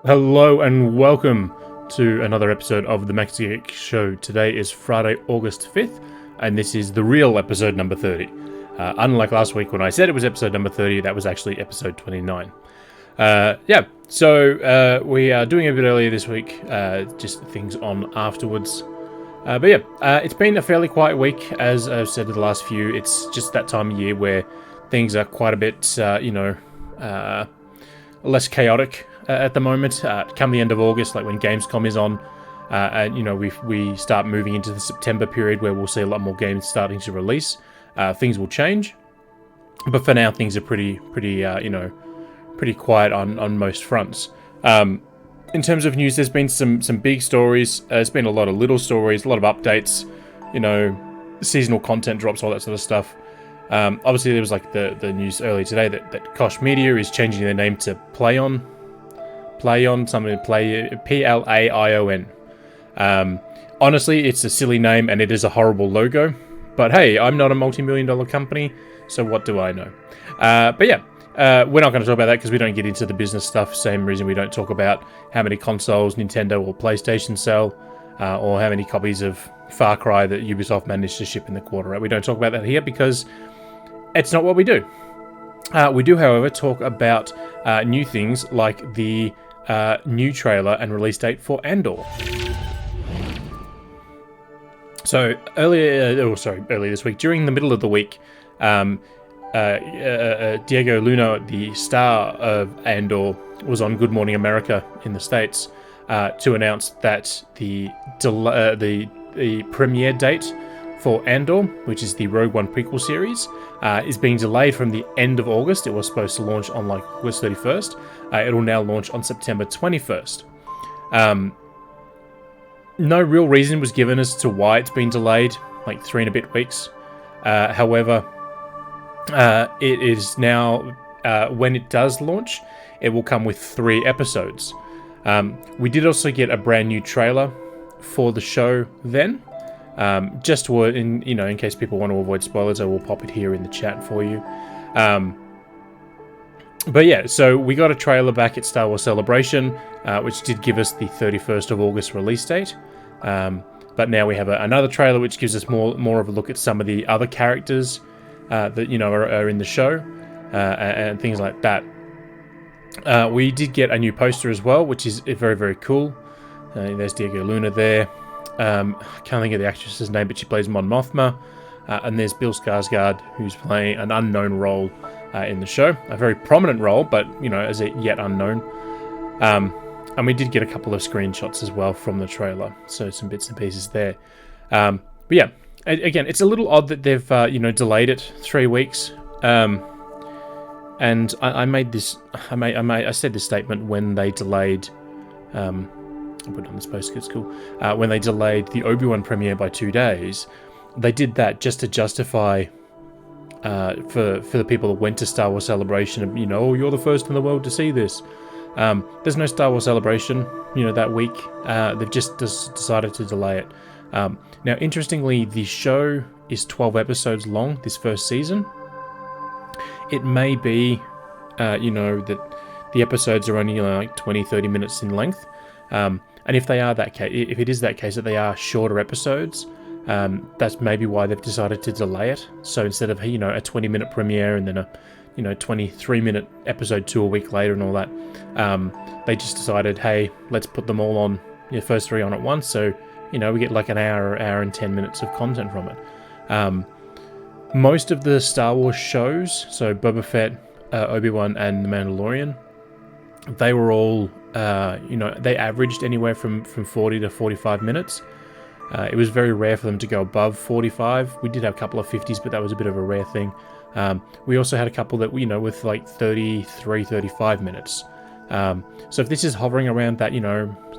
Hello and welcome to another episode of the Maxi-Geek Show. Today is Friday, August 5th, and this is the real episode number 30. Unlike last week when I said it was episode number 30, that was actually episode 29. So we are doing a bit earlier this week, just things on afterwards. It's been a fairly quiet week, as I've said in the last few. It's just that time of year where things are quite a bit, less chaotic at the moment. Come the end of August, like when Gamescom is on, we start moving into the September period where we'll see a lot more games starting to release. Things will change, but for now things are pretty quiet on most fronts. In terms of news, there's been some big stories. There's been a lot of little stories, a lot of updates. Seasonal content drops, all that sort of stuff. Obviously, there was like the news earlier today that Koch Media is changing their name to Plaion, Plaion. Honestly, it's a silly name and it is a horrible logo. But hey, I'm not a multi-million-dollar company, so what do I know? We're not going to talk about that because we don't get into the business stuff. Same reason we don't talk about how many consoles Nintendo or PlayStation sell, or how many copies of Far Cry that Ubisoft managed to ship in the quarter. Right? We don't talk about that here because it's not what we do. We do, however, talk about new things like the new trailer and release date for Andor. So earlier this week, during the middle of the week, Diego Luna, the star of Andor, was on Good Morning America in the States to announce that the premiere date for Andor, which is the Rogue One prequel series, is being delayed from the end of August. It was supposed to launch on August 31st. It will now launch on September 21st. No real reason was given as to why it's been delayed, like 3 and a bit weeks. However, it is now, when it does launch, it will come with 3 episodes. We did also get a brand new trailer for the show then. In case people want to avoid spoilers, I will pop it here in the chat for you. So we got a trailer back at Star Wars Celebration, which did give us the 31st of August release date. But now we have another trailer which gives us more of a look at some of the other characters that are in the show, and things like that. We did get a new poster as well, which is very, very cool. There's Diego Luna there. I can't think of the actress's name, but she plays Mon Mothma. And there's Bill Skarsgård, who's playing an unknown role in the show. A very prominent role, but, as a yet unknown. And we did get a couple of screenshots as well from the trailer. So some bits and pieces there. Again, it's a little odd that they've, delayed it 3 weeks. And I said this statement when they delayed, I'll put it on this post because it's cool. When they delayed the Obi-Wan premiere by 2 days, they did that just to justify for the people that went to Star Wars Celebration, you're the first in the world to see this. There's no Star Wars Celebration, that week. They've just decided to delay it. Now, interestingly, the show is 12 episodes long, this first season. It may be, that the episodes are only like 20, 30 minutes in length. And if it is that case that they are shorter episodes, that's maybe why they've decided to delay it. So instead of, a 20-minute premiere and then a 23-minute episode 2 a week later and all that, they just decided, hey, let's put them all on, the first 3 on at once. So, we get like an hour and 10 minutes of content from it. Most of the Star Wars shows, so Boba Fett, Obi-Wan, and The Mandalorian, they were all, they averaged anywhere from 40 to 45 minutes. It was very rare for them to go above 45. We did have a couple of 50s, but that was a bit of a rare thing. We also had a couple that, with like 33, 35 minutes. So if this is hovering around that,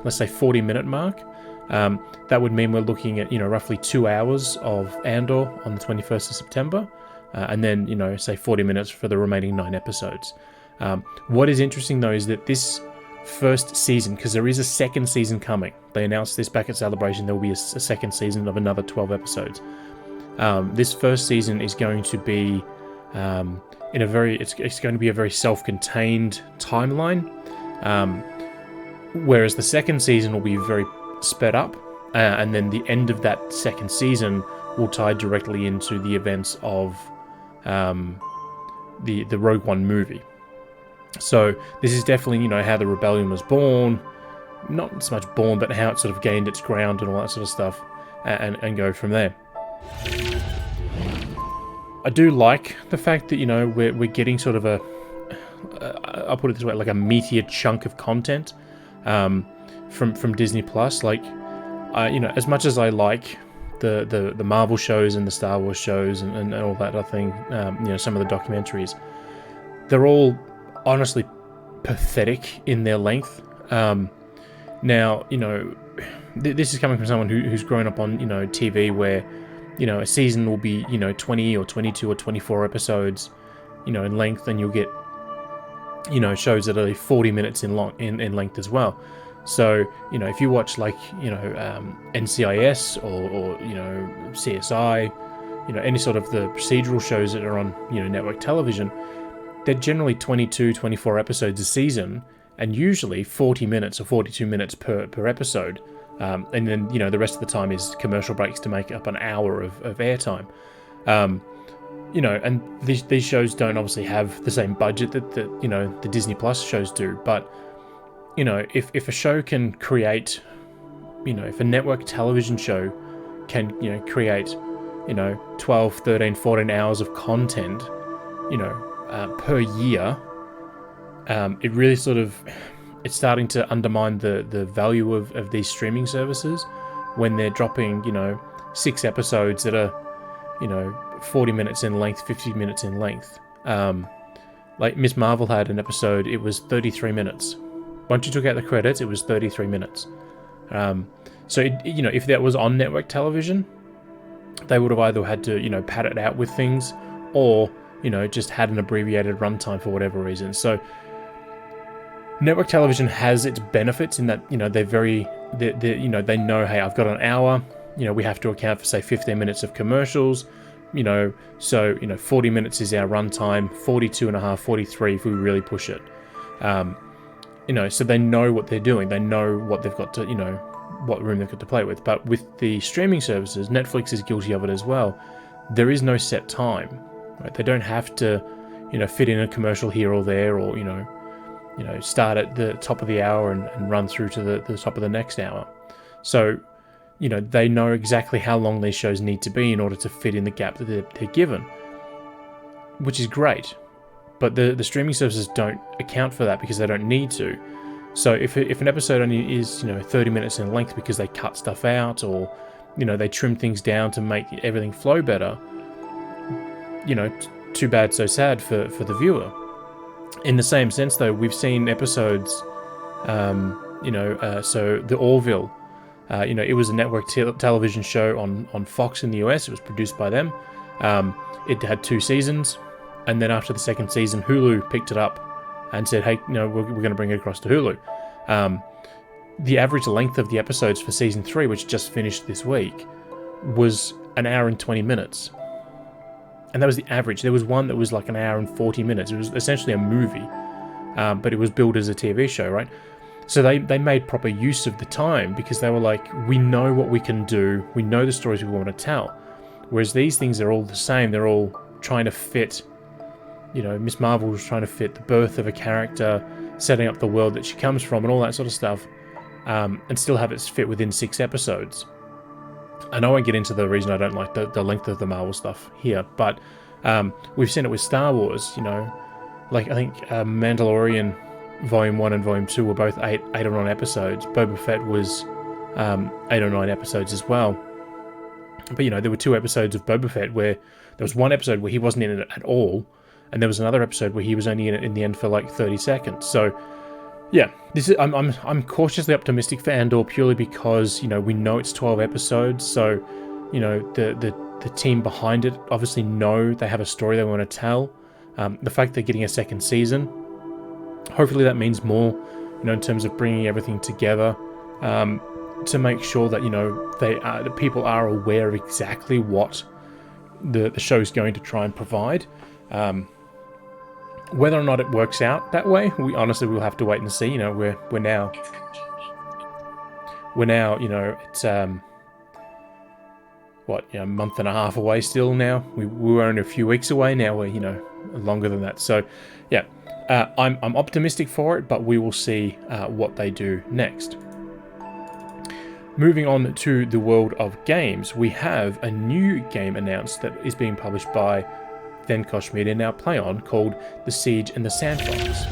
let's say 40-minute mark, that would mean we're looking at, roughly 2 hours of Andor on the 21st of September. And then, say 40 minutes for the remaining 9 episodes. What is interesting, though, is that this first season, because there is a second season coming. They announced this back at Celebration. There will be a second season of another 12 episodes. This first season is going to be it's going to be a very self-contained timeline. whereas the second season will be very sped up, and then the end of that second season will tie directly into the events of the Rogue One movie. So this is definitely, how the rebellion was born, not so much born, but how it sort of gained its ground and all that sort of stuff, and go from there. I do like the fact that, we're getting sort of I'll put it this way, like a meatier chunk of content from Disney Plus. Like, as much as I like the Marvel shows and the Star Wars shows and all that other thing, some of the documentaries, they're all honestly pathetic in their length. Now, this is coming from someone who's grown up on, TV where, a season will be, 20 or 22 or 24 episodes, in length, and you'll get, shows that are 40 minutes in length as well. So, if you watch like, NCIS or CSI, any sort of the procedural shows that are on, network television, they're generally 22, 24 episodes a season, and usually 40 minutes or 42 minutes per episode. And then, the rest of the time is commercial breaks to make up an hour of airtime. And these shows don't obviously have the same budget that the Disney Plus shows do. But, if a show can create, if a network television show can, create, 12, 13, 14 hours of content, per year, it really sort of... It's starting to undermine the value of these streaming services when they're dropping, 6 episodes that are, 40 minutes in length, 50 minutes in length. Like Miss Marvel had an episode, it was 33 minutes. Once you took out the credits, it was 33 minutes. So, if that was on network television, they would have either had to, pad it out with things or, just had an abbreviated runtime for whatever reason. So, network television has its benefits in that, they know, hey, I've got an hour, we have to account for, say, 15 minutes of commercials, so, 40 minutes is our runtime, 42 and a half, 43 if we really push it. So they know what they're doing, they know what they've got to, what room they've got to play with. But with the streaming services, Netflix is guilty of it as well. There is no set time, right? They don't have to, fit in a commercial here or there, or, start at the top of the hour and run through to the top of the next hour. So, they know exactly how long these shows need to be in order to fit in the gap that they're given, which is great. But the streaming services don't account for that because they don't need to. So if an episode only is, 30 minutes in length because they cut stuff out or, they trim things down to make everything flow better, too bad, so sad for the viewer. In the same sense, though, we've seen episodes, so the Orville, it was a network television show on Fox in the US. It was produced by them. It had 2 seasons, and then after the second season, Hulu picked it up and said, hey, we're going to bring it across to Hulu. The average length of the episodes for season 3, which just finished this week, was an hour and 20 minutes. And that was the average. There was one that was like an hour and 40 minutes. It was essentially a movie, but it was billed as a TV show, right? So they made proper use of the time because they were like, we know what we can do. We know the stories we want to tell. Whereas these things are all the same. They're all trying to fit, Miss Marvel was trying to fit the birth of a character, setting up the world that she comes from and all that sort of stuff, and still have it fit within 6 episodes. And I won't get into the reason I don't like the length of the Marvel stuff here, but we've seen it with Star Wars, like I think Mandalorian Volume 1 and Volume 2 were both 8 or 9 episodes. Boba Fett was 8 or 9 episodes as well. But, there were 2 episodes of Boba Fett where there was one episode where he wasn't in it at all, and there was another episode where he was only in it in the end for like 30 seconds. So, yeah, I'm cautiously optimistic for Andor purely because, we know it's 12 episodes, so, the team behind it obviously know they have a story they want to tell. The fact they're getting a second season, hopefully that means more, in terms of bringing everything together, to make sure that, the people are aware of exactly what the show's going to try and provide. Whether or not it works out that way, we honestly will have to wait and see. We're now we're now, you know, it's a month and a half away still now. We were only a few weeks away. Now we're, you know, longer than that. So, yeah, I'm optimistic for it, but we will see what they do next. Moving on to the world of games, we have a new game announced that is being published by Venkosh Media, now PlayOn, called The Siege and the Sandfox.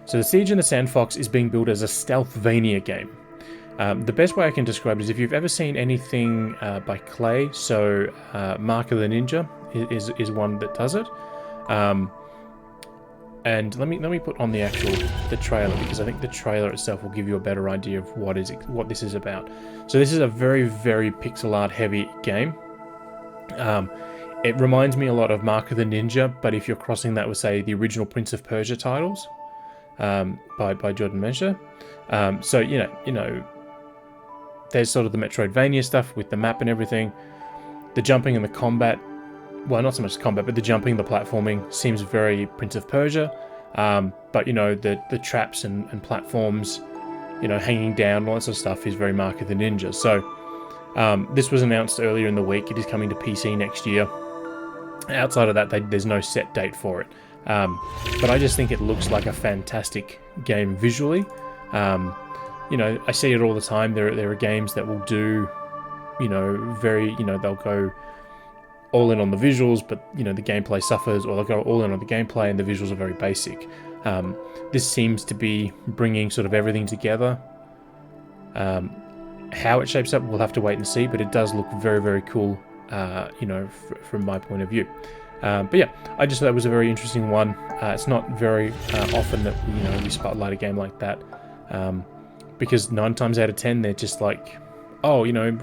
So The Siege and the Sandfox is being built as a Stealthvania game. The best way I can describe it is if you've ever seen anything by Clay, so Mark of the Ninja is one that does it. And let me put on the trailer, because I think the trailer itself will give you a better idea of what this is about. So this is a very, very pixel art heavy game. It reminds me a lot of Mark of the Ninja, but if you're crossing that with, say, the original Prince of Persia titles by Jordan Mensah. So you know, there's sort of the Metroidvania stuff with the map and everything. The jumping and the combat, well, not so much the combat, but the jumping, the platforming seems very Prince of Persia. But you know, the traps and platforms, you know, hanging down, all that sort of stuff is very Mark of the Ninja. So this was announced earlier in the week. It is coming to PC next year. Outside of that, there's no set date for it. But I just think it looks like a fantastic game visually. You know, I see it all the time. There are games that will do, you know, they'll go all in on the visuals, but, you know, the gameplay suffers, or they'll go all in on the gameplay and the visuals are very basic. This seems to be bringing sort of everything together. How it shapes up, we'll have to wait and see, but it does look very, very cool, you know, from my point of view. But yeah, I just thought it was a very interesting one. It's not very often that, you know, we spotlight a game like that, because 9 times out of 10 they're just like, oh, you know,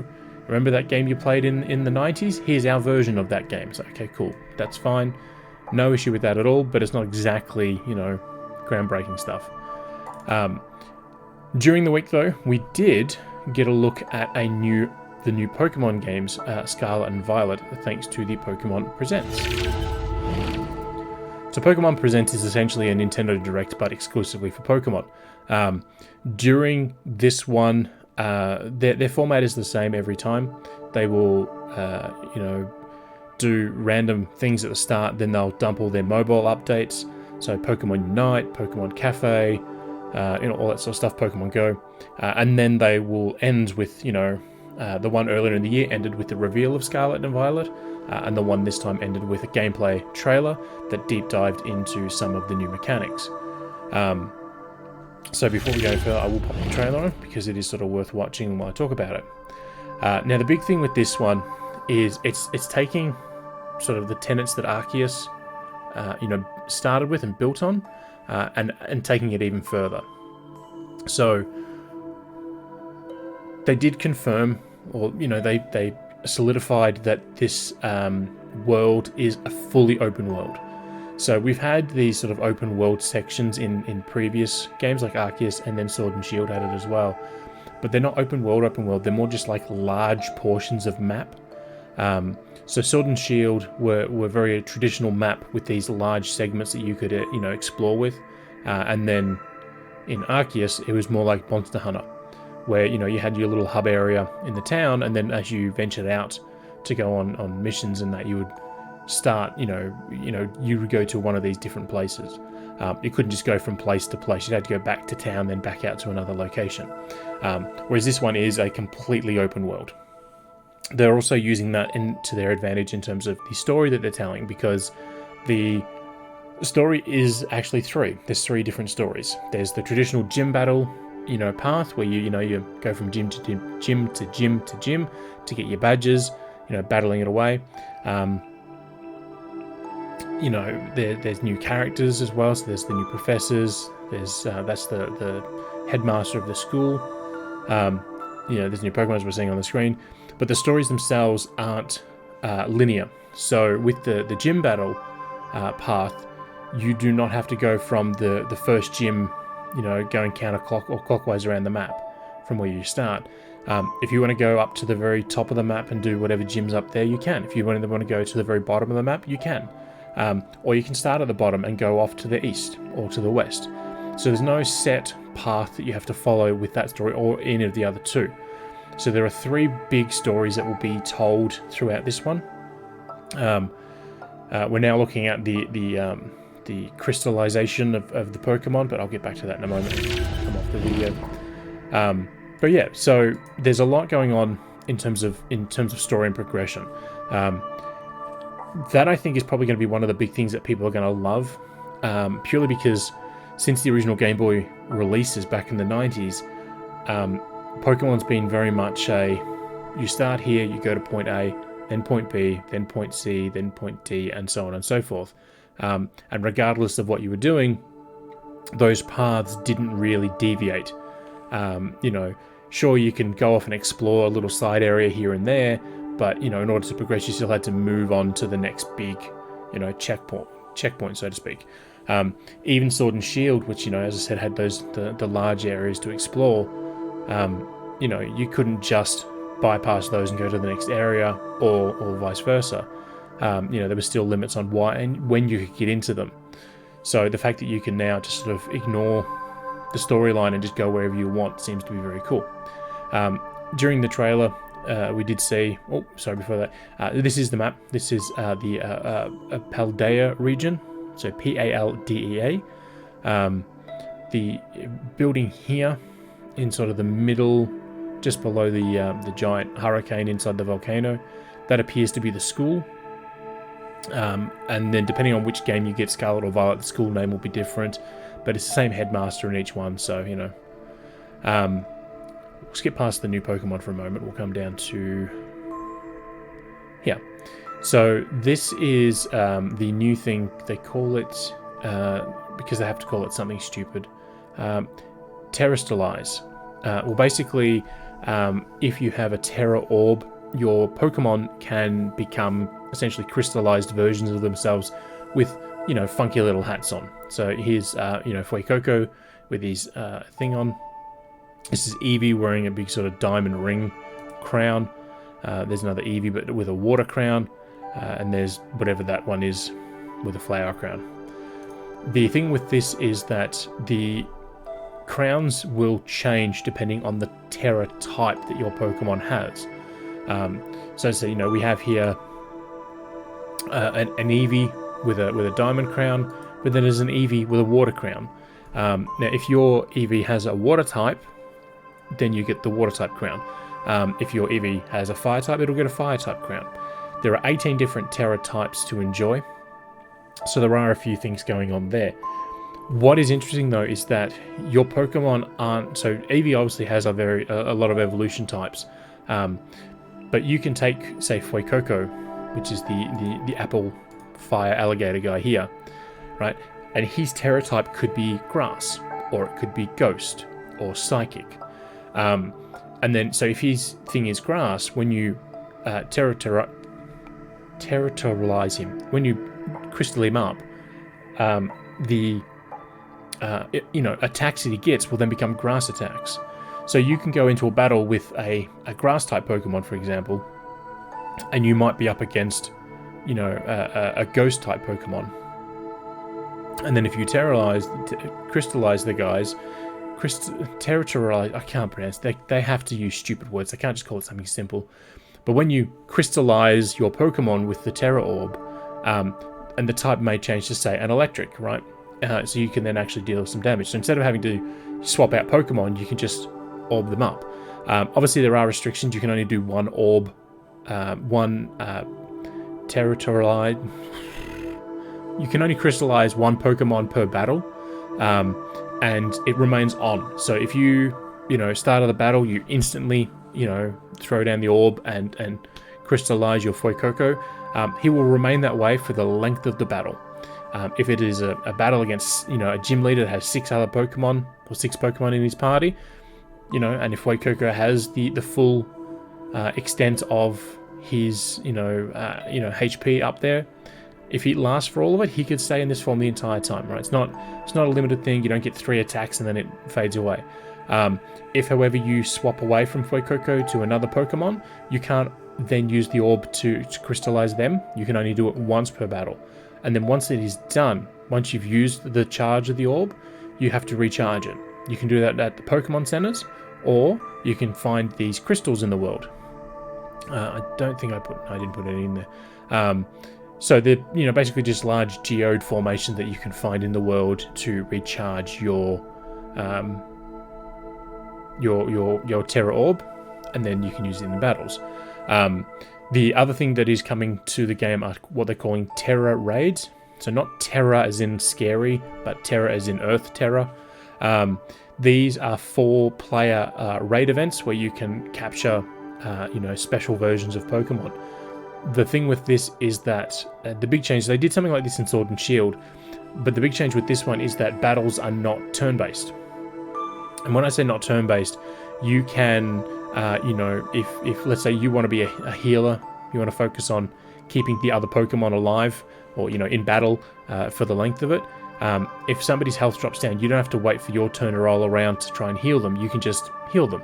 remember that game you played in the 90s? Here's our version of that game. It's like, okay, cool, that's fine, no issue with that at all, but it's not exactly, you know, groundbreaking stuff. During the week though, we did get a look at the new Pokemon games, Scarlet and Violet, thanks to the Pokemon Presents. So Pokemon Presents is essentially a Nintendo Direct, but exclusively for Pokemon. During this one, their format is the same every time. They will, you know, do random things at the start, then they'll dump all their mobile updates. So Pokemon Unite, Pokemon Cafe, you know, all that sort of stuff, Pokemon Go. And then they will end with, you know, the one earlier in the year ended with the reveal of Scarlet and Violet, and the one this time ended with a gameplay trailer that deep dived into some of the new mechanics. So before we go further, I will pop the trailer on, because it is sort of worth watching while I talk about it. Now the big thing with this one is it's taking sort of the tenets that Arceus, you know, started with and built on, and taking it even further. So they did confirm, or, you know, they solidified that this world is a fully open world. So we've had these sort of open world sections in previous games like Arceus, and then Sword and Shield had it as well. But they're not open world, they're more just like large portions of map. So Sword and Shield were very traditional map with these large segments that you could, you know, explore with. And then in Arceus, it was more like Monster Hunter, where, you know, you had your little hub area in the town, and then as you ventured out to go on missions and that, you would start, you would go to one of these different places. You couldn't just go from place to place. You'd have to go back to town, then back out to another location. Whereas this one is a completely open world. They're also using that to their advantage in terms of the story that they're telling, because the story is actually 3. There's 3 different stories. There's the traditional gym battle, you know, path where you go from gym to gym to gym to gym to get your badges, you know, battling it away. You know, there's new characters as well. So there's the new professors. There's that's the headmaster of the school. You know, there's new Pokemon as we're seeing on the screen, but the stories themselves aren't linear. So with the gym battle path, you do not have to go from the first gym, you know, going clockwise around the map from where you start. If you want to go up to the very top of the map and do whatever gym's up there, you can. If you want to go to the very bottom of the map, you can. Or you can start at the bottom and go off to the east or to the west. So there's no set path that you have to follow with that story or any of the other two. So there are 3 big stories that will be told throughout this one. We're now looking at the crystallization of the Pokemon, but I'll get back to that in a moment. Come off the video. But yeah, so there's a lot going on in terms of story and progression. That I think is probably going to be one of the big things that people are going to love, purely because since the original Game Boy releases back in the 90s, Pokemon's been very much you start here, you go to point A, then point B, then point C, then point D, and so on and so forth. And regardless of what you were doing, those paths didn't really deviate. Sure, you can go off and explore a little side area here and there, but, in order to progress, you still had to move on to the next big, checkpoint, so to speak. Even Sword and Shield, which, as I said, had the large areas to explore, you couldn't just bypass those and go to the next area, or vice versa. There were still limits on why and when you could get into them. So the fact that you can now just sort of ignore the storyline and just go wherever you want seems to be very cool. During the trailer, we did see... Oh, sorry, before that. This is the map. This is the Paldea region. So Paldea. The building here in sort of the middle, just below the giant hurricane inside the volcano, that appears to be the school. And then depending on which game you get, Scarlet or Violet, the school name will be different, but it's the same headmaster in each one, so we'll skip past the new Pokemon for a moment. We'll come down to here. So this is the new thing. They call it, because they have to call it something stupid, Terrestrialize. Well, basically, if you have a Terra Orb, your Pokemon can become essentially crystallized versions of themselves with, funky little hats on. So here's, Fuecoco with his thing on. This is Eevee wearing a big sort of diamond ring crown. There's another Eevee but with a water crown. And there's whatever that one is with a flower crown. The thing with this is that the crowns will change depending on the Terra type that your Pokemon has. So we have here an Eevee with a diamond crown, but then there's an Eevee with a water crown. Now, if your Eevee has a water type, then you get the water type crown. If your Eevee has a fire type, it'll get a fire type crown. There are 18 different Terra types to enjoy, so there are a few things going on there. What is interesting though is that your Pokemon aren't... So Eevee obviously has a lot of evolution types, but you can take, say, Fuecoco, which is the apple fire alligator guy here, right? And his Terra type could be grass, or it could be ghost, or psychic. And then, so if his thing is grass, when you territorialize him, when you crystal him up, attacks that he gets will then become grass attacks. So you can go into a battle with a grass type Pokemon, for example, and you might be up against, a ghost type Pokemon. And then if you crystallize the guys, territorialize, I can't pronounce, they have to use stupid words, they can't just call it something simple. But when you crystallize your Pokemon with the Terra Orb, and the type may change to, say, an electric, right? So you can then actually deal some damage. So instead of having to swap out Pokemon, you can just orb them up. Obviously, there are restrictions. You can only do one orb, one territorialize. You can only crystallize one Pokemon per battle, and it remains on. So if you, start of the battle, you instantly, throw down the orb and crystallize your Fuecoco, he will remain that way for the length of the battle. If it is a battle against, a gym leader that has 6 other Pokemon, or 6 Pokemon in his party, and if Fuecoco has the full extent of his, HP up there, if he lasts for all of it, he could stay in this form the entire time, right? It's not a limited thing. You don't get 3 attacks and then it fades away. If, however, you swap away from Fuecoco to another Pokemon, you can't then use the orb to crystallize them. You can only do it once per battle. And then once it is done, once you've used the charge of the orb, you have to recharge it. You can do that at the Pokemon centers, or you can find these crystals in the world. I don't think I didn't put any in there. So they're basically just large geode formations that you can find in the world to recharge your Terra Orb, and then you can use it in the battles. The other thing that is coming to the game are what they're calling Terra Raids. So not Terra as in scary, but Terra as in Earth Terra. These are 4-player raid events where you can capture special versions of Pokemon. The thing with this is that the big change, they did something like this in Sword and Shield, but the big change with this one is that battles are not turn-based. And when I say not turn-based, you can, if let's say you want to be a healer, you want to focus on keeping the other Pokemon alive, or, in battle for the length of it, if somebody's health drops down, you don't have to wait for your turn to roll around to try and heal them. You can just heal them.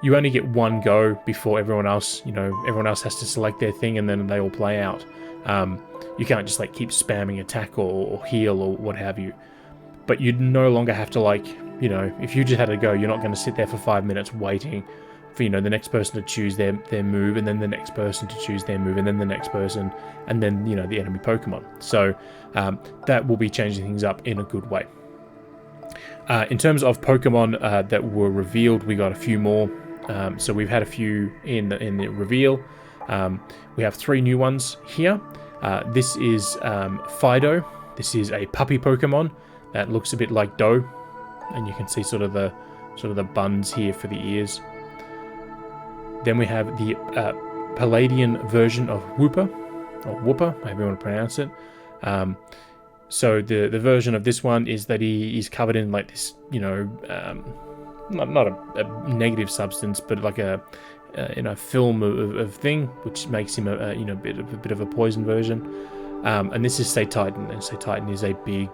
You only get one go before everyone else has to select their thing, and then they all play out. You can't just keep spamming attack or heal or what have you. But you no longer have to if you just had to go, you're not going to sit there for 5 minutes waiting for the next person to choose their move, and then the next person to choose their move, and then the next person, and then the enemy Pokemon. So that will be changing things up in a good way. In terms of Pokemon that were revealed, we got a few more. So we've had a few in the reveal. We have 3 new ones here. This is Fido. This is a puppy Pokemon that looks a bit like Doe, and you can see sort of the buns here for the ears. Then we have the Palladian version of Wooper, or Wooper, however you want to pronounce it. So the version of this one is that he is covered in this, not a negative substance, but like a film of thing, which makes him a bit of a poison version. And this is Satitan, and Satitan is a big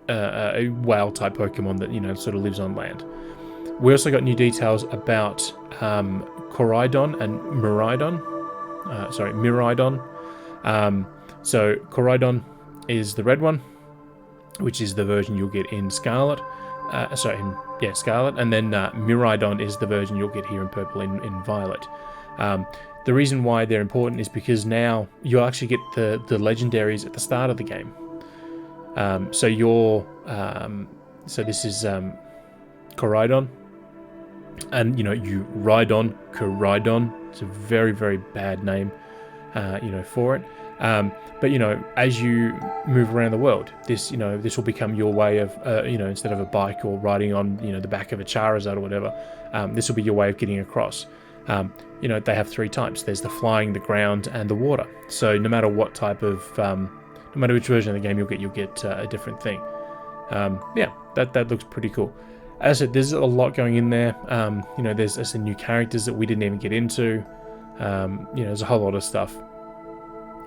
a whale type Pokemon that sort of lives on land. We also got new details about Koraidon and Miraidon. Miraidon. So Koraidon is the red one, which is the version you'll get in Scarlet. Scarlet. And then Miraidon is the version you'll get here in Purple in Violet. The reason why they're important is because now you'll actually get the legendaries at the start of the game. So this is Koraidon, and you ride on Koraidon. It's a very, very bad name, for it. But as you move around the world, this will become your way of instead of a bike or riding on the back of a Charizard or whatever, this will be your way of getting across. They have 3 types. There's the flying, the ground, and the water. So no matter what type of no matter which version of the game you'll get a different thing. That looks pretty cool. As I said, there's a lot going in there. There's some new characters that we didn't even get into. There's a whole lot of stuff.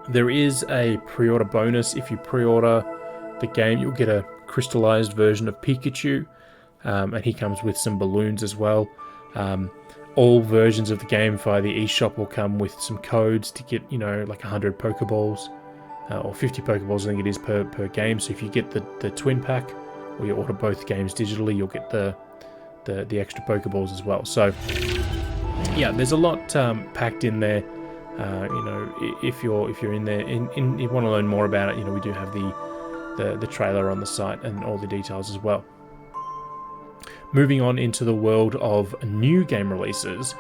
There is a pre-order bonus. If you pre-order the game, you'll get a crystallized version of Pikachu, and he comes with some balloons as well. All versions of the game via the eShop will come with some codes to get 100 Pokeballs, or 50 Pokeballs I think it is per game. So if you get the twin pack, or you order both games digitally, you'll get the extra Pokeballs as well. So yeah, there's a lot packed in there. If you're in there and you want to learn more about it, we do have the trailer on the site and all the details as well. Moving on into the world of new game releases,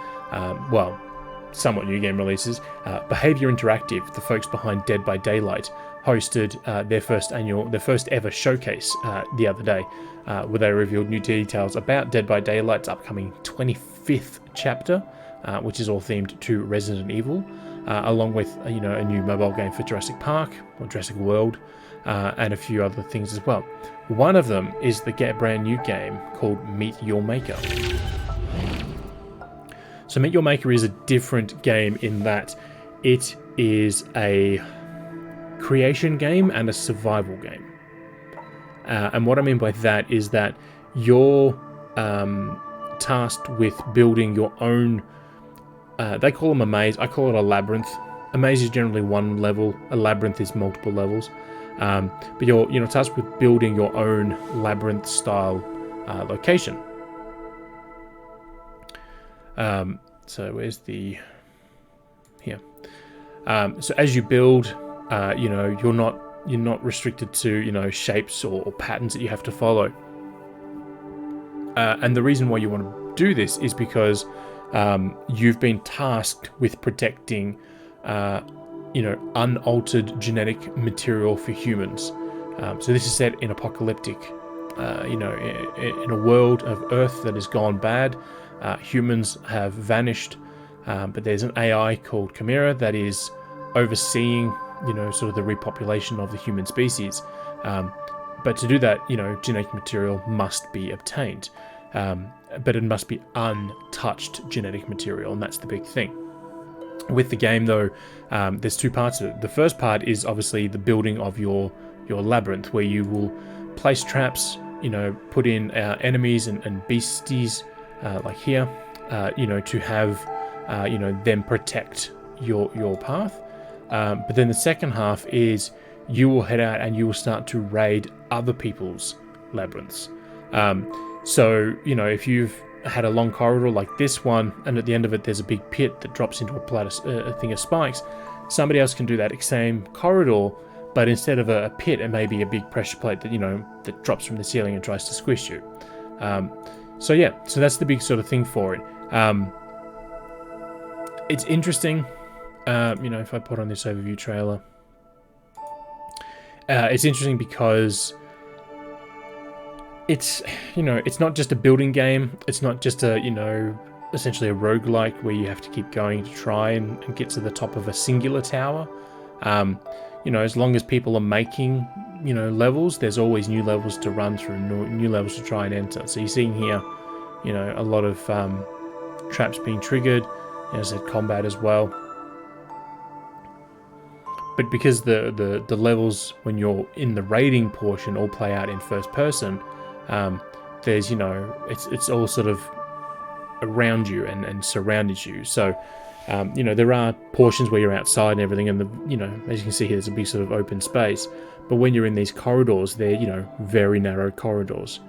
somewhat new game releases. Behaviour Interactive, the folks behind Dead by Daylight, hosted their first ever showcase the other day, where they revealed new details about Dead by Daylight's upcoming 25th chapter, which is all themed to Resident Evil, along with a new mobile game for Jurassic Park or Jurassic World, and a few other things as well. One of them is the brand new game called Meet Your Maker. So Meet Your Maker is a different game in that it is a creation game and a survival game. And what I mean by that is that you're tasked with building your own, they call them a maze, I call it a labyrinth. A maze is generally one level, a labyrinth is multiple levels. But you're tasked with building your own labyrinth-style location. So where's the... Here. So as you build, you're not restricted to, shapes or patterns that you have to follow. And the reason why you want to do this is because you've been tasked with protecting, unaltered genetic material for humans. So this is set in apocalyptic, in a world of Earth that has gone bad. Humans have vanished, but there's an AI called Chimera that is overseeing, sort of the repopulation of the human species. But to do that, genetic material must be obtained. But it must be untouched genetic material, and that's the big thing. With the game, though, there's two parts of it. The first part is obviously the building of your labyrinth, where you will place traps, put in enemies and beasties, like here, to have, them protect your path. But then the second half is you will head out and you will start to raid other people's labyrinths. So, if you've had a long corridor like this one, and at the end of it there's a big pit that drops into a thing of spikes, somebody else can do that same corridor, but instead of a pit, it may be a big pressure plate that, that drops from the ceiling and tries to squish you. So that's the big sort of thing for it. It's interesting, if I put on this overview trailer, it's interesting because it's not just a building game. It's not just a, essentially a roguelike where you have to keep going to try and get to the top of a singular tower. As long as people are making, levels, there's always new levels to run through, new levels to try and enter. So you're seeing here, a lot of traps being triggered, as I said, combat as well. But because the levels, when you're in the raiding portion, all play out in first person, there's, it's all sort of around you and surrounded you. So, there are portions where you're outside and everything, and as you can see here, there's a big sort of open space. But when you're in these corridors, they're, very narrow corridors,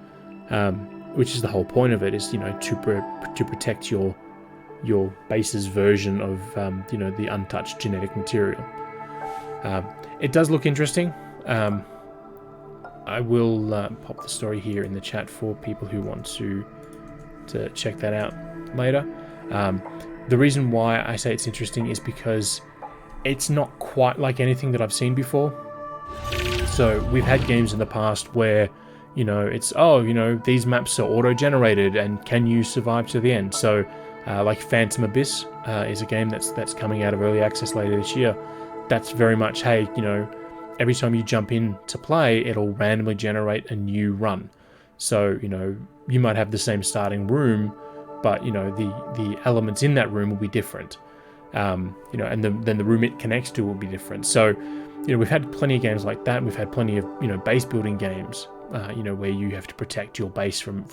which is the whole point of it, is, to protect your base's version of, the untouched genetic material. It does look interesting. I will pop the story here in the chat for people who want to check that out later. The reason why I say it's interesting is because it's not quite like anything that I've seen before. So we've had games in the past where, it's, these maps are auto-generated and can you survive to the end? So like Phantom Abyss is a game that's coming out of early access later this year. That's very much, hey, every time you jump in to play, it'll randomly generate a new run. So, you might have the same starting room, but, the elements in that room will be different. And then the room it connects to will be different. So, we've had plenty of games like that. We've had plenty of, base building games, where you have to protect your base from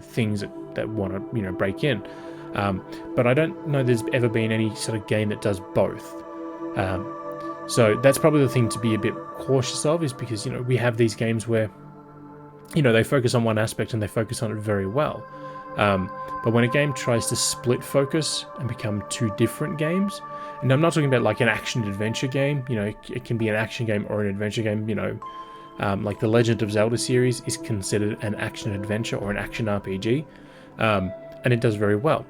things that want to, break in. But I don't know there's ever been any sort of game that does both. So that's probably the thing to be a bit cautious of, is because, we have these games where, they focus on one aspect and they focus on it very well. But when a game tries to split focus and become two different games, and I'm not talking about like an action-adventure game, it can be an action game or an adventure game, like the Legend of Zelda series is considered an action-adventure or an action RPG, and it does very well.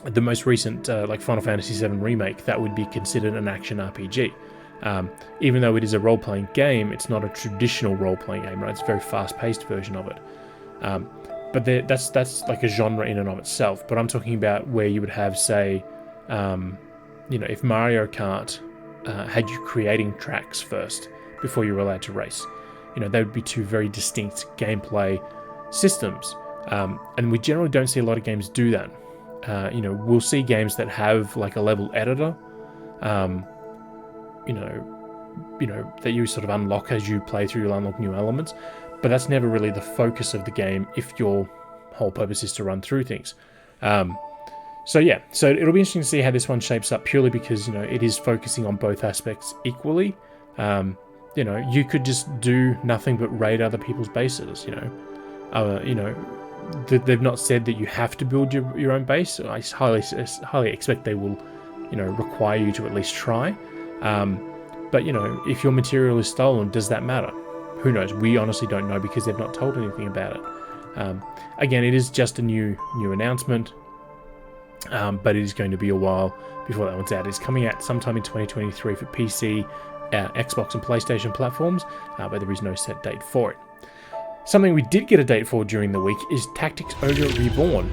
The most recent, like Final Fantasy VII Remake, that would be considered an action RPG. Even though it is a role-playing game, it's not a traditional role-playing game, right? It's a very fast-paced version of it. But that's like a genre in and of itself. But I'm talking about where you would have, say, if Mario Kart had you creating tracks first before you were allowed to race. They would be two very distinct gameplay systems. And we generally don't see a lot of games do that. We'll see games that have like a level editor, that you sort of unlock as you play through. You'll unlock new elements, but that's never really the focus of the game if your whole purpose is to run through things. So it'll be interesting to see how this one shapes up, purely because, it is focusing on both aspects equally. you could just do nothing but raid other people's bases. They've not said that you have to build your own base. I highly expect they will, require you to at least try. But if your material is stolen, does that matter? Who knows? We honestly don't know because they've not told anything about it. Again, it is just a new announcement, but it is going to be a while before that one's out. It's coming out sometime in 2023 for PC, Xbox and PlayStation platforms, but there is no set date for it. Something we did get a date for during the week is Tactics Ogre Reborn.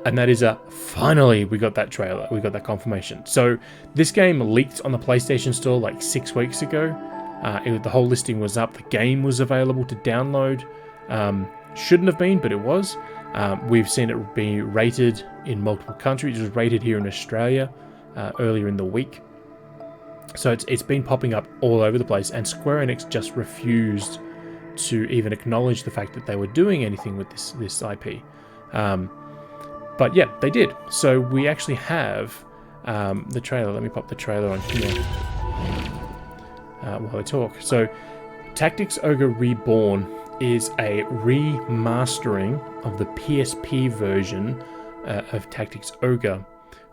And that is finally we got that trailer, we got that confirmation. So this game leaked on the PlayStation Store like 6 weeks ago. The whole listing was up, the game was available to download. Shouldn't have been, but it was. We've seen it be rated in multiple countries. It was rated here in Australia earlier in the week. So it's been popping up all over the place, and Square Enix just refused to even acknowledge the fact that they were doing anything with this IP. But yeah, they did. So we actually have the trailer. Let me pop the trailer on here while I talk. So Tactics Ogre Reborn is a remastering of the PSP version of Tactics Ogre,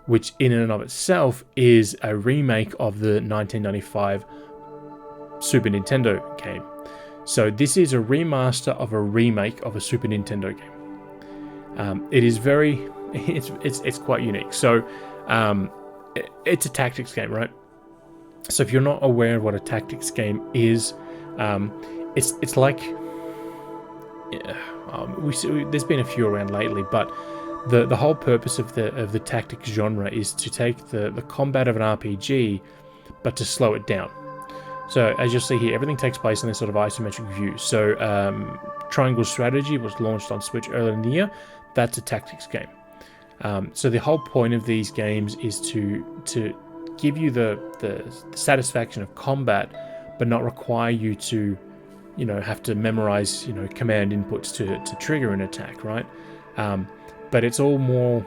which in and of itself is a remake of the 1995 Super Nintendo game. So this is a remaster of a remake of a Super Nintendo game. It is it's quite unique. So it's a tactics game, right? So if you're not aware of what a tactics game is, it's like there's been a few around lately, but the whole purpose of the tactics genre is to take the combat of an RPG, but to slow it down. So as you'll see here, everything takes place in this sort of isometric view. So Triangle Strategy was launched on Switch earlier in the year. That's a tactics game. So the whole point of these games is to give you the satisfaction of combat, but not require you to, have to memorize, command inputs to trigger an attack, right? But it's all more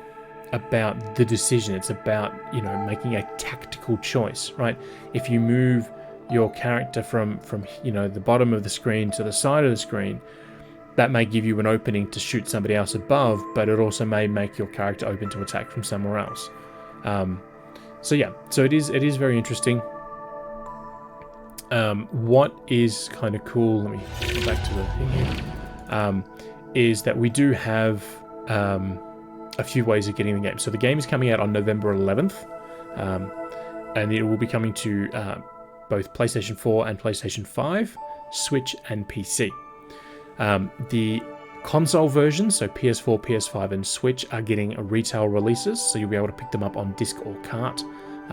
about the decision. It's about, making a tactical choice, right? If you move your character from the bottom of the screen to the side of the screen, that may give you an opening to shoot somebody else above, but it also may make your character open to attack from somewhere else. So it is very interesting. What is kind of cool, let me go back to the thing here, is that we do have a few ways of getting the game. So the game is coming out on November 11th, and it will be coming to both PlayStation 4 and PlayStation 5, Switch and PC. The console versions, so PS4, PS5 and Switch, are getting retail releases, so you'll be able to pick them up on disc or cart,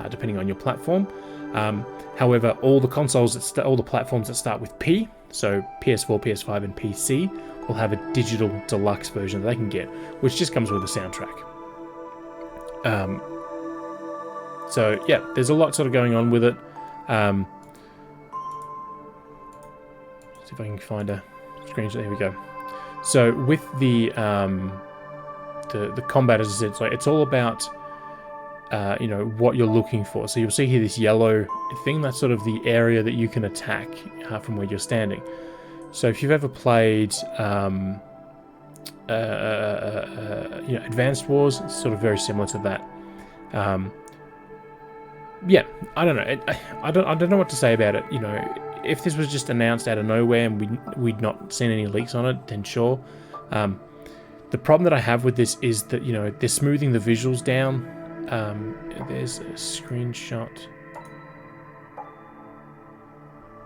depending on your platform. However, all the platforms that start with P, so PS4, PS5 and PC, will have a digital deluxe version that they can get, which just comes with a soundtrack. So yeah, there's a lot sort of going on with it. See if I can find a screenshot. There we go. So with the combat, as I said, it's all about what you're looking for. So you'll see here this yellow thing. That's sort of the area that you can attack from where you're standing. So if you've ever played Advanced Wars, it's sort of very similar to that. Yeah, I don't know. I don't know what to say about it. If this was just announced out of nowhere and we'd not seen any leaks on it, then sure. The problem that I have with this is that they're smoothing the visuals down. There's a screenshot.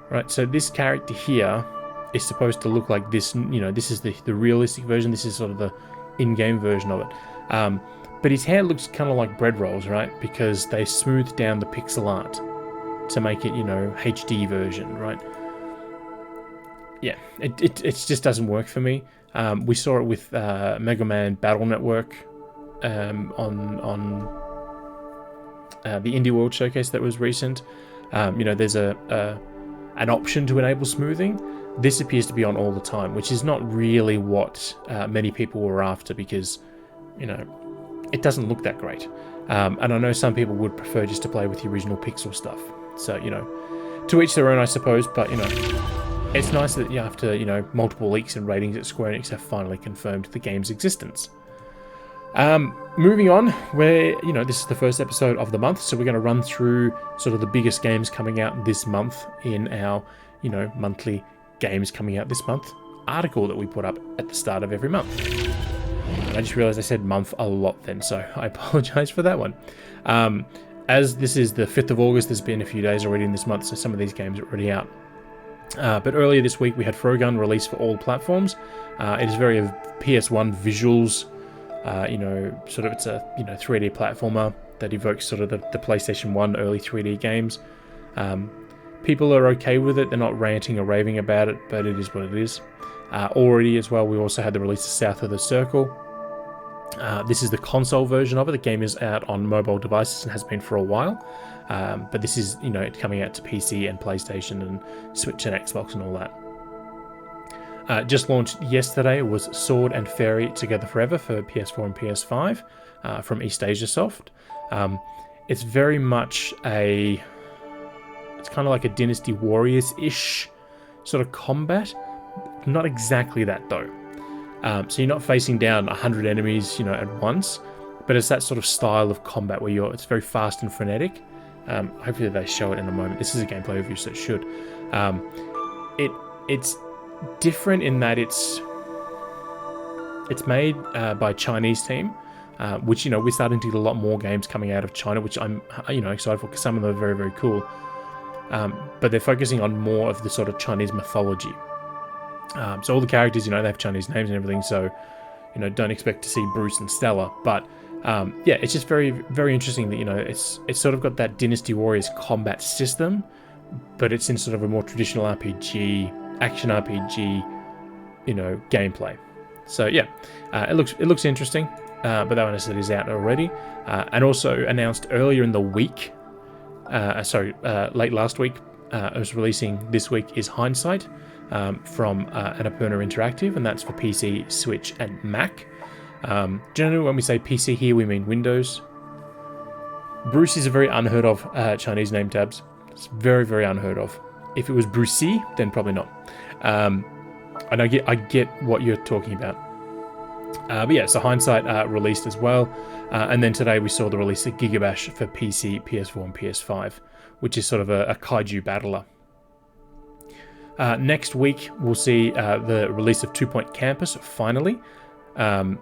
Right, so this character here is supposed to look like this. This is the realistic version. This is sort of the in-game version of it. But his hair looks kind of like bread rolls, right? Because they smoothed down the pixel art to make it, HD version, right? Yeah, it just doesn't work for me. We saw it with Mega Man Battle Network on the Indie World Showcase that was recent. There's an option to enable smoothing. This appears to be on all the time, which is not really what many people were after, because it doesn't look that great. And I know some people would prefer just to play with the original pixel stuff. So to each their own, I suppose. But it's nice that after multiple leaks and ratings that Square Enix have finally confirmed the game's existence. Moving on, where this is the first episode of the month, so we're going to run through sort of the biggest games coming out this month in our monthly games coming out this month article that we put up at the start of every month. And I just realized I said month a lot then, so I apologize for that one. As this is the 5th of August, there's been a few days already in this month, so some of these games are already out. But earlier this week we had Frogun released for all platforms. It is very PS1 visuals. Sort of it's a 3D platformer that evokes sort of the PlayStation 1 early 3D games. People are okay with it. They're not ranting or raving about it, but it is what it is. Already as well, we also had the release of South of the Circle. This is the console version of it. The game is out on mobile devices and has been for a while. But this is, coming out to PC and PlayStation and Switch and Xbox and all that. Just launched yesterday was Sword and Fairy Together Forever for PS4 and PS5 from East Asia Soft. It's very much it's kind of like a Dynasty Warriors-ish sort of combat. Not exactly that though. So you're not facing down 100 enemies, at once, but it's that sort of style of combat where it's very fast and frenetic. Hopefully they show it in a moment. This is a gameplay overview, so it should. It's different in that it's made by a Chinese team, which we're starting to get a lot more games coming out of China, which I'm excited for because some of them are very, very cool. But they're focusing on more of the sort of Chinese mythology. So all the characters, they have Chinese names and everything, so don't expect to see Bruce and Stella. But it's just very, very interesting that it's sort of got that Dynasty Warriors combat system, but it's in sort of a more traditional RPG, action RPG, gameplay. So it looks interesting. But that one, as I said, is out already, and also announced earlier in the week. Late last week. It was releasing this week is Hindsight from Annapurna Interactive, and that's for PC, Switch, and Mac. Generally, when we say PC here, we mean Windows. Bruce is a very unheard of Chinese name, Tabs. It's very, very unheard of. If it was Brucey, then probably not. And I get what you're talking about. So Hindsight released as well. And then today we saw the release of Gigabash for PC, PS4, and PS5, which is sort of a kaiju battler. Next week, we'll see the release of 2 Point Campus, finally. The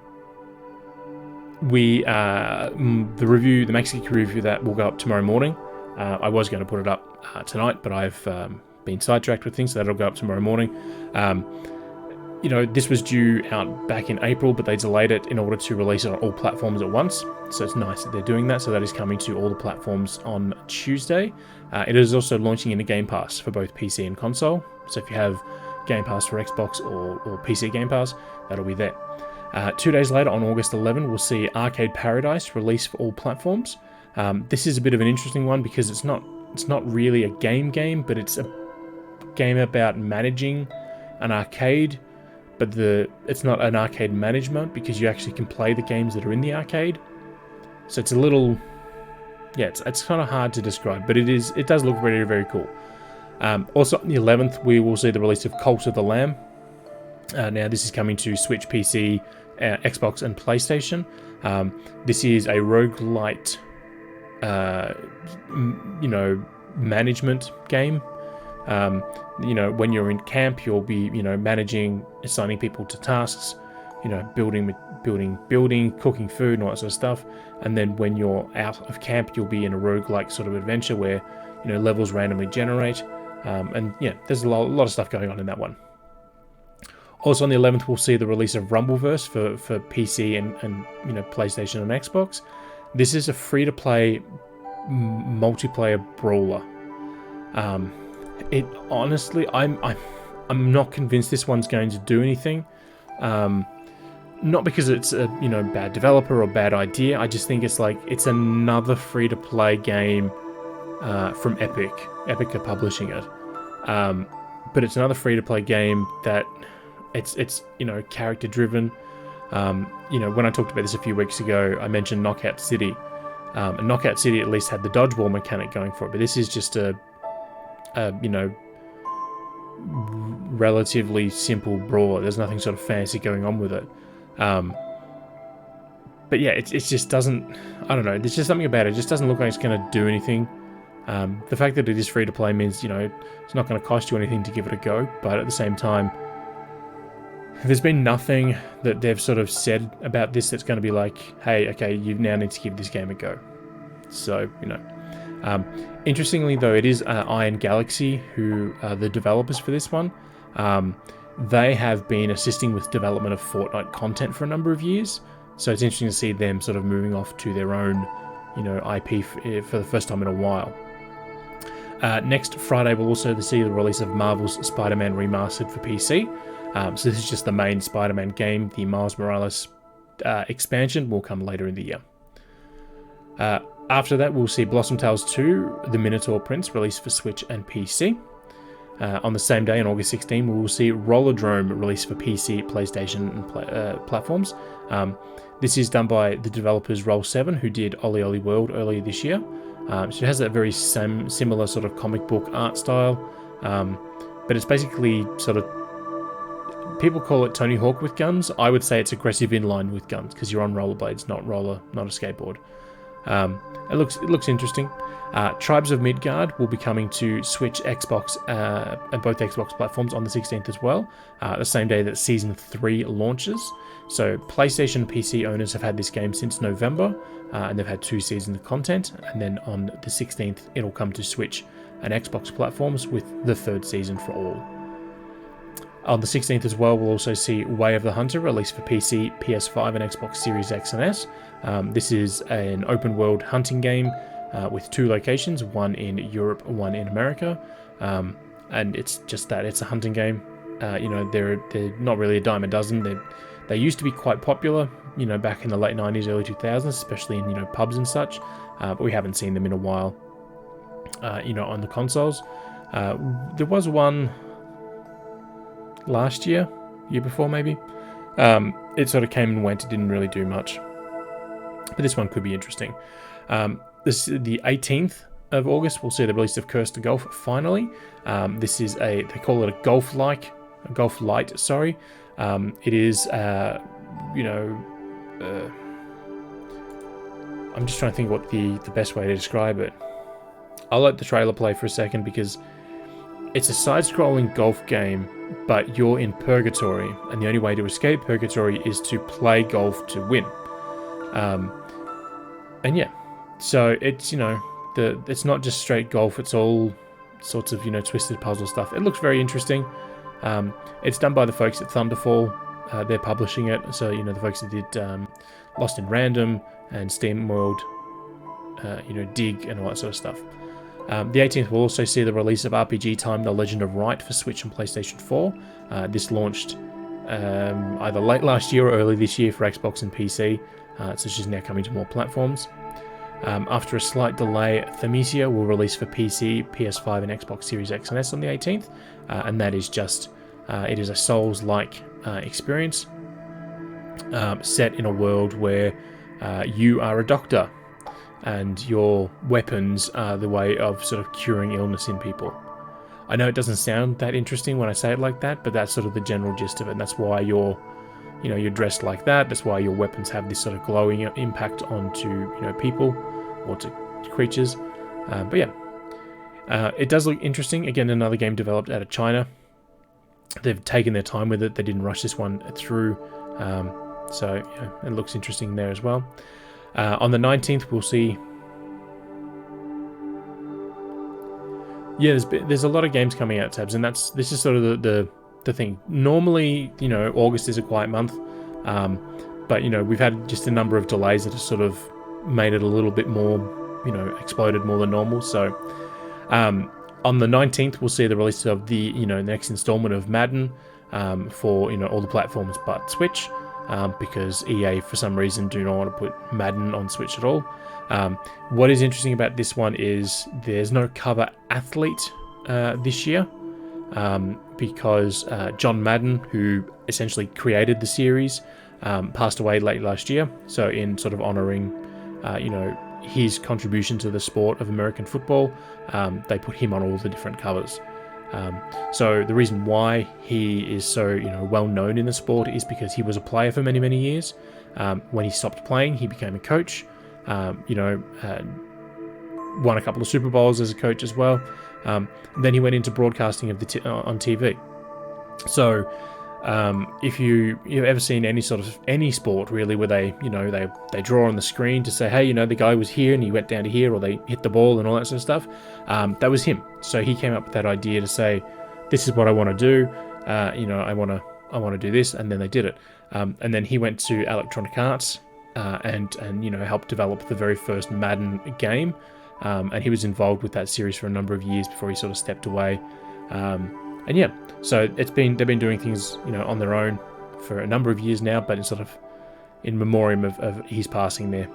Maxi-Geek review that will go up tomorrow morning. I was going to put it up tonight, but I've been sidetracked with things, so that'll go up tomorrow morning. This was due out back in April, but they delayed it in order to release it on all platforms at once. So it's nice that they're doing that. So that is coming to all the platforms on Tuesday. It is also launching in a Game Pass for both PC and console. So if you have Game Pass for Xbox or PC Game Pass, that'll be there. 2 days later, on August 11, we'll see Arcade Paradise released for all platforms. This is a bit of an interesting one because it's not really a game, but it's a game about managing an arcade. But it's not an arcade management because you actually can play the games that are in the arcade. So it's a little, it's kind of hard to describe, but it does look very, very cool. Also on the 11th, we will see the release of Cult of the Lamb. Now this is coming to Switch, PC, Xbox, and PlayStation. This is a roguelite, management game. When you're in camp, you'll be, managing, assigning people to tasks, building, cooking food, and all that sort of stuff. And then when you're out of camp, you'll be in a roguelike sort of adventure where, levels randomly generate. There's a lot of stuff going on in that one. Also on the 11th, we'll see the release of Rumbleverse for PC and PlayStation and Xbox. This is a free-to-play multiplayer brawler. It honestly, I'm not convinced this one's going to do anything. Not because it's a bad developer or bad idea. I just think it's another free-to-play game from Epic. Epic are publishing it, but it's another free-to-play game that it's character-driven. When I talked about this a few weeks ago, I mentioned Knockout City. And Knockout City at least had the dodgeball mechanic going for it, but this is just a you know, relatively simple brawler. There's nothing sort of fancy going on with it. But yeah, it just doesn't, I don't know, there's just something about it. It just doesn't look like it's going to do anything. The fact that it is free to play means, you know, it's not going to cost you anything to give it a go, but at the same time, there's been nothing that they've sort of said about this that's going to be like, hey, okay, you now need to give this game a go. So, you know. Interestingly, though, it is Iron Galaxy who are the developers for this one. They have been assisting with development of Fortnite content for a number of years. So it's interesting to see them sort of moving off to their own, you know, IP for the first time in a while. Next Friday, we'll also see the release of Marvel's Spider-Man Remastered for PC. So this is just the main Spider-Man game. The Miles Morales expansion will come later in the year. After that, we'll see Blossom Tales 2, The Minotaur Prince, released for Switch and PC. On the same day, on August 16, we will see Rollerdrome, released for PC, PlayStation, and platforms. This is done by the developers Roll7, who did Oli Oli World earlier this year. So it has that very similar sort of comic book art style, but it's basically sort of, people call it Tony Hawk with guns. I would say it's aggressive inline with guns because you're on rollerblades, not a skateboard. It looks interesting. Tribes of Midgard will be coming to Switch, Xbox, and both Xbox platforms on the 16th as well, the same day that Season 3 launches. So PlayStation and PC owners have had this game since November, and they've had 2 seasons of content, and then on the 16th it'll come to Switch and Xbox platforms with the 3rd season for all. On the 16th as well, we'll also see Way of the Hunter, released for PC, PS5, and Xbox Series X and S. This is an open-world hunting game with 2 locations, one in Europe, one in America. And it's just that, it's a hunting game. You know, they're not really a dime a dozen. They used to be quite popular, you know, back in the late 90s, early 2000s, especially in, you know, pubs and such. But we haven't seen them in a while, you know, on the consoles. There was one last year before maybe. It sort of came and went, it didn't really do much. But this one could be interesting. The 18th of August, we'll see the release of Curse to Golf finally. This is they call it a golf light, sorry. It is, you know, I'm just trying to think what the best way to describe it. I'll let the trailer play for a second because it's a side-scrolling golf game, but you're in purgatory, and the only way to escape purgatory is to play golf to win. And yeah, so it's, you know, it's not just straight golf, it's all sorts of, you know, twisted puzzle stuff. It looks very interesting. It's done by the folks at Thunderfall. They're publishing it, so, you know, the folks that did Lost in Random and SteamWorld, you know, Dig and all that sort of stuff. The 18th will also see the release of RPG Time: The Legend of Wright for Switch and PlayStation 4. This launched either late last year or early this year for Xbox and PC, so it's just now coming to more platforms. After a slight delay, Thymesia will release for PC, PS5, and Xbox Series X and S on the 18th, and that is just, it is a Souls-like experience set in a world where you are a doctor, and your weapons are the way of sort of curing illness in people. I know it doesn't sound that interesting when I say it like that, but that's sort of the general gist of it, and that's why you're dressed like that. That's why your weapons have this sort of glowing impact onto, you know, people or to creatures. But yeah, it does look interesting. Again, another game developed out of China. They've taken their time with it. They didn't rush this one through. So yeah, it looks interesting there as well. On the 19th, we'll see. Yeah, there's a lot of games coming out, Tabs, and this is sort of the thing. Normally, you know, August is a quiet month, but, you know, we've had just a number of delays that have sort of made it a little bit more, you know, exploded more than normal. So on the 19th, we'll see the release of the, you know, next installment of Madden for, you know, all the platforms but Switch, because EA for some reason do not want to put Madden on Switch at all. What is interesting about this one is there's no cover athlete this year, because John Madden, who essentially created the series, passed away late last year. So in sort of honouring, you know, his contribution to the sport of American football, they put him on all the different covers. So the reason why he is so well known in the sport is because he was a player for many years. When he stopped playing, he became a coach. Won a couple of Super Bowls as a coach as well. Then he went into broadcasting of on TV. So if you've ever seen any sport really where they draw on the screen to say, hey, the guy was here and he went down to here, or they hit the ball and all that sort of stuff, that was him. So he came up with that idea to say, this is what I want to do. I want to do this, and then they did it. And then he went to Electronic Arts and helped develop the very first Madden game. And he was involved with that series for a number of years before he sort of stepped away. So they've been doing things on their own for a number of years now, but in sort of in memoriam of his passing there,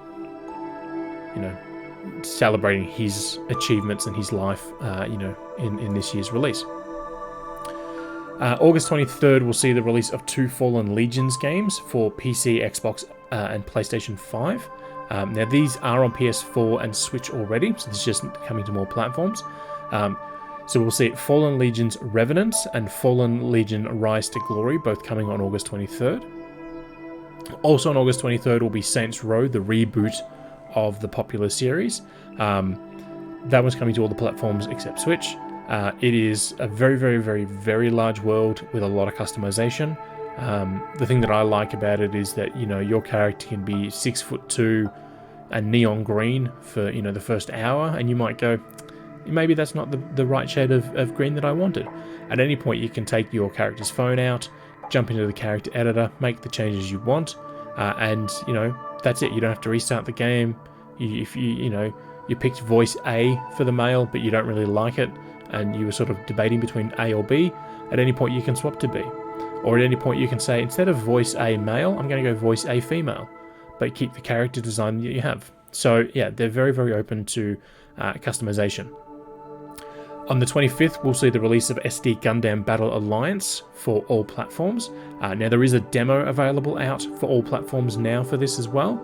celebrating his achievements and his life, in this year's release. August 23rd will see the release of 2 Fallen Legions games for PC, Xbox, and PlayStation 5. Now these are on PS4 and Switch already, so this is just coming to more platforms. So we'll see Fallen Legion's Revenants and Fallen Legion Rise to Glory, both coming on August 23rd. Also on August 23rd will be Saints Row, the reboot of the popular series. That one's coming to all the platforms except Switch. It is a very large world with a lot of customization. The thing that I like about it is that your character can be 6'2" and neon green for the first hour, and you might go, maybe that's not the right shade of green that I wanted. At any point you can take your character's phone out, jump into the character editor, make the changes you want, and that's it. You don't have to restart the game. If you picked voice A for the male but you don't really like it, and you were sort of debating between A or B, at any point you can swap to B. Or at any point you can say, instead of voice A male, I'm going to go voice A female, but keep the character design that you have. So yeah, they're very open to customization. On the 25th, we'll see the release of SD Gundam Battle Alliance for all platforms. Now there is a demo available out for all platforms now for this as well,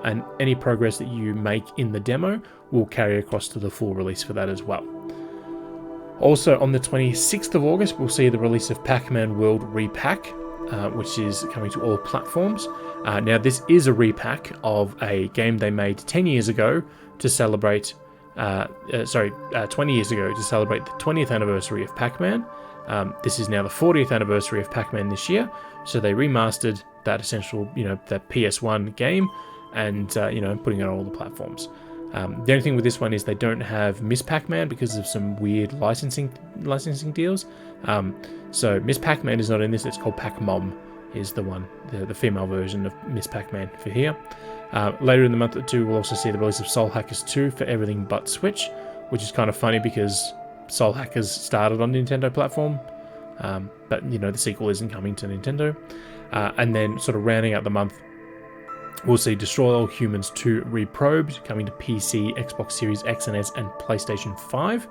and any progress that you make in the demo will carry across to the full release for that as well. Also on the 26th of August, we'll see the release of Pac-Man World Repack, which is coming to all platforms. Now this is a repack of a game they made 10 years ago to celebrate 20 years ago to celebrate the 20th anniversary of Pac-Man. This is now the 40th anniversary of Pac-Man this year, so they remastered that essential, that PS1 game, and putting it on all the platforms. The only thing with this one is they don't have Miss Pac-Man because of some weird licensing deals. So Miss Pac-Man is not in this. It's called Pac-Mom is the one, the female version of Miss Pac-Man for here. Later in the month or two, we'll also see the release of Soul Hackers 2 for everything but Switch, which is kind of funny because Soul Hackers started on Nintendo platform, but the sequel isn't coming to Nintendo. And then sort of rounding out the month, we'll see Destroy All Humans 2 Reprobed coming to PC, Xbox Series X and S, and PlayStation 5.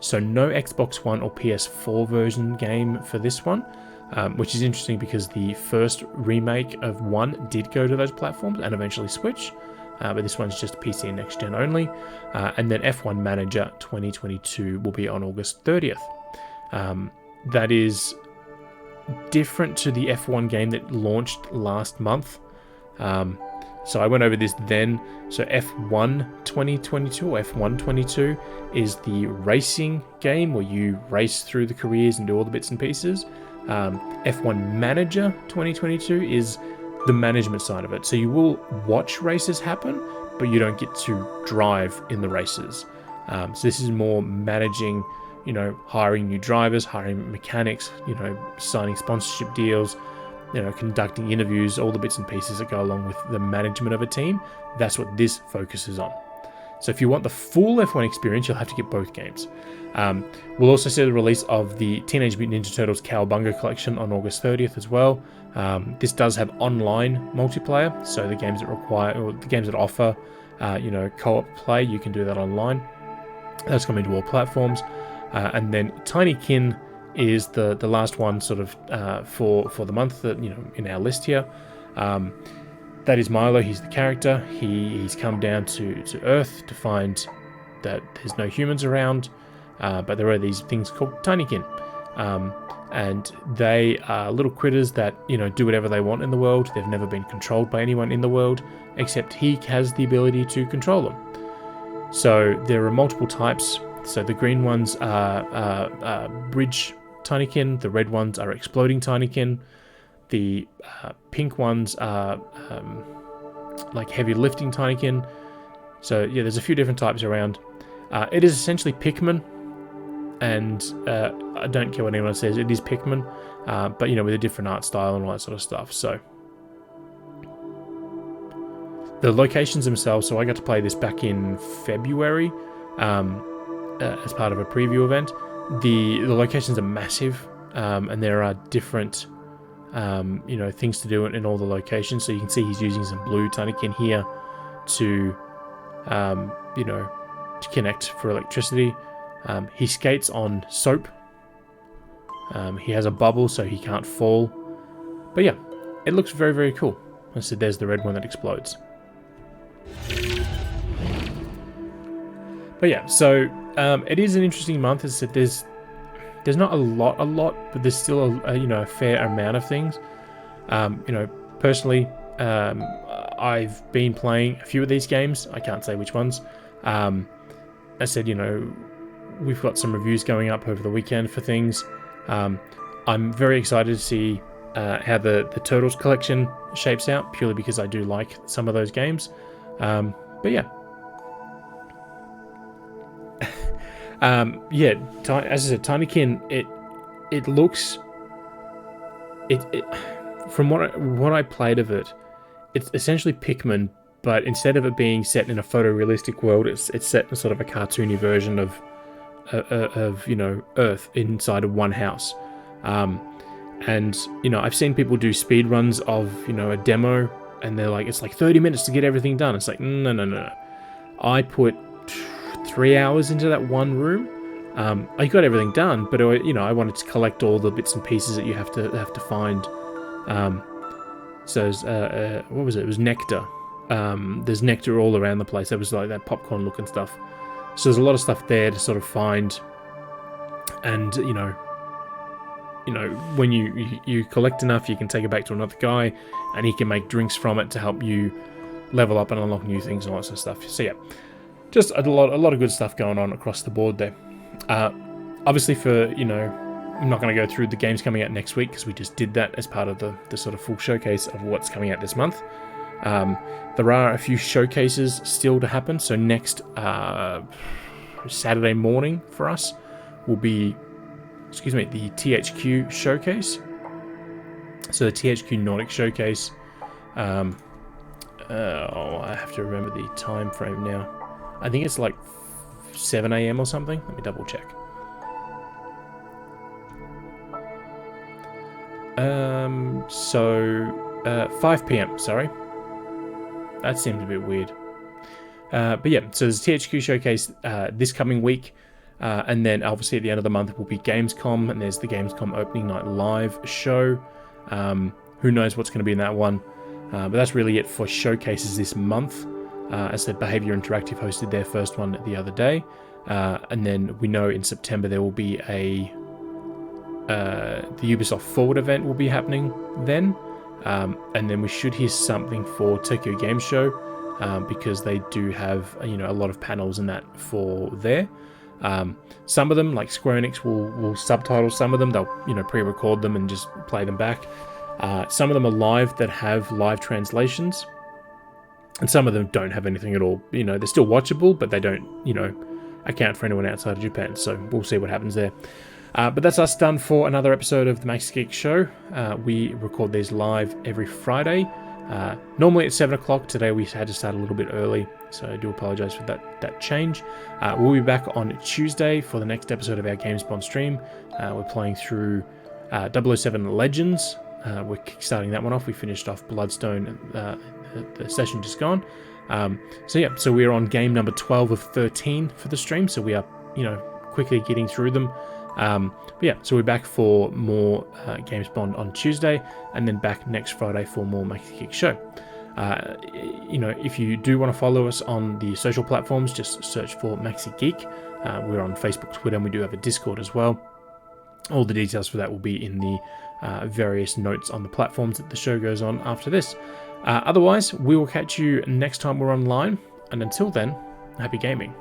So no Xbox One or PS4 version game for this one. Which is interesting because the first remake of 1 did go to those platforms and eventually Switch, but this one's just PC and Next Gen only. And then F1 Manager 2022 will be on August 30th. That is different to the F1 game that launched last month. So I went over this then. So F1 2022 or F1 22 is the racing game where you race through the careers and do all the bits and pieces. F1 Manager 2022 is the management side of it. So you will watch races happen, but you don't get to drive in the races. So this is more managing, hiring new drivers, hiring mechanics, signing sponsorship deals, conducting interviews, all the bits and pieces that go along with the management of a team. That's what this focuses on. So if you want the full F1 experience, you'll have to get both games. We'll also see the release of the Teenage Mutant Ninja Turtles Cowabunga collection on August 30th as well. This does have online multiplayer, so the games that require, or the games that offer, co-op play, you can do that online. That's coming to all platforms. And then Tinykin is the last one sort of for the month that in our list here. that is Milo. He's the character. He's come down to Earth to find that there's no humans around, but there are these things called Tinykin. And they are little critters that, do whatever they want in the world. They've never been controlled by anyone in the world, except he has the ability to control them. So there are multiple types. So the green ones are bridge Tinykin, the red ones are exploding Tinykin, the pink ones are like heavy lifting Tinykin. So yeah, there's a few different types around. It is essentially Pikmin, and I don't care what anyone says, it is Pikmin, but with a different art style and all that sort of stuff. So the locations themselves, so I got to play this back in February as part of a preview event. The locations are massive, and there are different things to do in all the locations. So you can see he's using some blue Tinykin here to to connect for electricity. He skates on soap. He has a bubble so he can't fall. But yeah, it looks very, very cool. I said there's the red one that explodes. But yeah, so it is an interesting month. As I said, there's not a lot, but there's still a fair amount of things. Personally, I've been playing a few of these games. I can't say which ones. I said, we've got some reviews going up over the weekend for things. I'm very excited to see how the Turtles collection shapes out, purely because I do like some of those games. But yeah. As I said, Tinykin, it looks... From what I played of it, it's essentially Pikmin, but instead of it being set in a photorealistic world, it's set in sort of a cartoony version of Earth inside of one house. And I've seen people do speed runs of a demo, and they're like, it's like 30 minutes to get everything done. It's like, no. I put 3 hours into that one room. I got everything done, but I wanted to collect all the bits and pieces that you have to find. What was it? It was nectar. There's nectar all around the place. There was like that popcorn looking stuff. So there's a lot of stuff there to sort of find. And when you collect enough, you can take it back to another guy, and he can make drinks from it to help you level up and unlock new things and all that sort of stuff. So yeah, just a lot of good stuff going on across the board there. Obviously, I'm not going to go through the games coming out next week because we just did that as part of the sort of full showcase of what's coming out this month. There are a few showcases still to happen. So next Saturday morning for us will be, the THQ showcase. So the THQ Nordic showcase. I have to remember the time frame now. I think it's like 7 a.m. or something. Let me double check. 5 p.m. Sorry. That seems a bit weird. But yeah, so there's a THQ showcase this coming week. And then obviously at the end of the month will be Gamescom, and there's the Gamescom opening night live show. Who knows what's going to be in that one. But that's really it for showcases this month. As I said, Behavior Interactive hosted their first one the other day. And then we know in September there will be the Ubisoft Forward event will be happening then. And then we should hear something for Tokyo Game Show, because they do have a lot of panels and that for there. Some of them, like Square Enix, will subtitle some of them. They'll pre-record them and just play them back. Some of them are live that have live translations, and some of them don't have anything at all. They're still watchable, but they don't account for anyone outside of Japan. So we'll see what happens there. But that's us done for another episode of the Maxi-Geek Show. We record these live every Friday. Normally at 7 o'clock. Today we had to start a little bit early, so I do apologise for that change. We'll be back on Tuesday for the next episode of our GamesBond stream. We're playing through 007 Legends. We're kickstarting that one off. We finished off Bloodstone, the session just gone. So we're on game number 12 of 13 for the stream, so we are quickly getting through them. So we're back for more GamesBond on Tuesday, and then back next Friday for more Maxi-Geek Show. If you do want to follow us on the social platforms, just search for Maxi-Geek. We're on Facebook, Twitter, and we do have a Discord as well. All the details for that will be in the various notes on the platforms that the show goes on after this. Otherwise, we will catch you next time we're online, and until then, happy gaming.